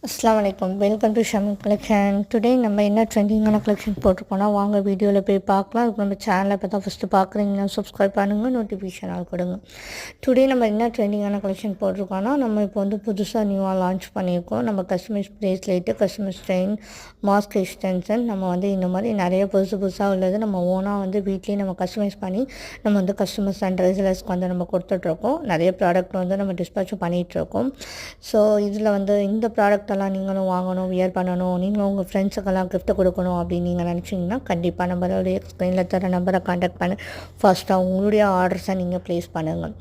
அஸ்ஸலாமு அலைக்கும். Welcome to Shami collection. Today நம்ம என்ன ட்ரெண்டிங்கான கலெக்ஷன் போட்டிருக்கோன்னா வாங்க வீடியோவில் போய் பார்க்கலாம். அதுக்கு நம்ம சேனலை இப்போ தான் ஃபஸ்ட்டு பார்க்குறீங்கன்னா சப்ஸ்கிரைப் பண்ணுங்கள், நோட்டிஃபிகேஷன் ஆள் கொடுங்க. டுடே நம்ம என்ன ட்ரெண்டிங்கான கலெக்ஷன் போட்டிருக்கோன்னா நம்ம இப்போ வந்து புதுசாக நியூவாக லான்ச் பண்ணியிருக்கோம். நம்ம customise bracelet, customise chain, mask extension, நம்ம வந்து இந்த மாதிரி நிறைய புதுசாக உள்ளது நம்ம ஓனாக வந்து வீட்லேயே நம்ம கஸ்டமைஸ் பண்ணி நம்ம வந்து கஸ்டமர்ஸ் அண்ட் ரெசிலர்ஸ்க்கு வந்து நம்ம கொடுத்துட்ருக்கோம். நிறைய ப்ராடக்ட் வந்து நம்ம டிஸ்பேச்சும் பண்ணிகிட்ருக்கோம். ஸோ இதில் வந்து இந்த ப்ராடக்ட் நீங்களும் வாங்கணும், வியர் பண்ணணும், நீங்களும் உங்கள் ஃப்ரெண்ட்ஸுக்கெல்லாம் கிஃப்ட் கொடுக்கணும் அப்படின்னு நீங்கள் நினச்சிங்கன்னா கண்டிப்பாக நம்மளுடைய ஸ்க்ரீனில் தர நம்பரை கான்டாக்ட் பண்ணி ஃபஸ்ட்டாக உங்களுடைய ஆர்டர்ஸை நீங்கள் ப்ளேஸ் பண்ணுங்கள்.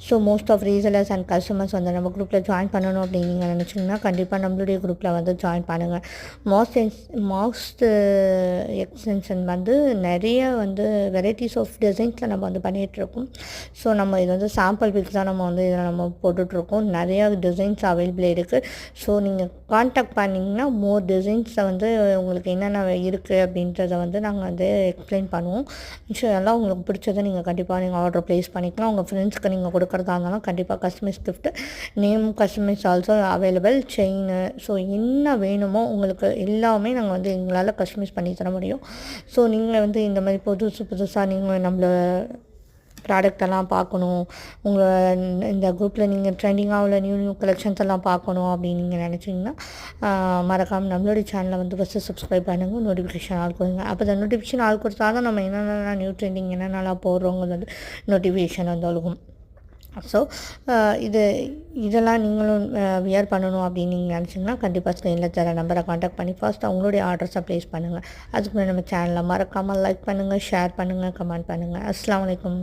So most of resellers and customers வந்து நம்ம குரூப்பில் ஜாயின் பண்ணணும் அப்படின்னு நீங்கள் நினச்சிங்கன்னா கண்டிப்பாக நம்மளுடைய குரூப்பில் வந்து ஜாயின் பண்ணுங்கள். மாஸ்க் எக்ஸ்டென்ஷன் வந்து நிறைய வந்து வெரைட்டிஸ் ஆஃப் டிசைன்ஸில் நம்ம வந்து பண்ணிகிட்ருக்கோம். ஸோ நம்ம இது வந்து சாம்பிள் பிக்ஸ் தான் நம்ம வந்து இதில் நம்ம போட்டுட்ருக்கோம். நிறையா டிசைன்ஸ் அவைலபிள் இருக்குது. ஸோ நீங்கள் கான்டாக்ட் பண்ணிங்கன்னா மோர் டிசைன்ஸை வந்து உங்களுக்கு என்னென்ன இருக்குது அப்படின்றத வந்து நாங்கள் வந்து எக்ஸ்பிளைன் பண்ணுவோம். எல்லாம் உங்களுக்கு பிடிச்சதை நீங்கள் கண்டிப்பாக நீங்கள் ஆர்டர் ப்ளேஸ் பண்ணிக்கலாம். உங்கள் ஃப்ரெண்ட்ஸ்க்கு நீங்கள் கொடுக்குறதா இருந்தாலும் கண்டிப்பாக customise gift, name customise also available, chain, so என்ன வேணுமோ உங்களுக்கு எல்லாமே நாங்கள் வந்து எங்களால் கஸ்டமைஸ் பண்ணி தர முடியும். ஸோ நீங்கள் வந்து இந்த மாதிரி புதுசாக நீங்கள் நம்மளை ப்ராடக்டெல்லாம் பார்க்கணும், உங்கள் இந்த குரூப்பில் நீங்கள் ட்ரெண்டிங்காக உள்ள நியூ கலெக்ஷன்ஸ் எல்லாம் பார்க்கணும் அப்படின்னு நீங்கள் நினச்சிங்கன்னா மறக்காமல் நம்மளுடைய சேனலை வந்து ஃபஸ்ட்டு சப்ஸ்கிரைப் பண்ணுங்கள், நோட்டிஃபிகேஷன் ஆள் கொடுங்க. அப்போ அந்த நோட்டிஃபிகேஷன் ஆள் கொடுத்தா தான் நம்ம என்னென்ன நியூ ட்ரெண்டிங் என்னென்னலாம் போடுறோங்கிறது வந்து நோட்டிஃபிகேஷன் வந்து அழுகும். ஸோ இதெல்லாம் நீங்களும் வியர் பண்ணணும் அப்படின்னு நீங்கள் நினச்சிங்கன்னா கண்டிப்பாக ஸ்க்ரீனில் தர நம்பரை கான்டாக்ட் பண்ணி ஃபர்ஸ்ட் அவங்களுடைய ஆர்டர்ஸை ப்ளேஸ் பண்ணுங்கள். அதுக்கு நம்ம சேனலை மறக்காமல் லைக் பண்ணுங்கள், ஷேர் பண்ணுங்கள், கமெண்ட் பண்ணுங்கள். அஸ்ஸலாமு அலைக்கும்.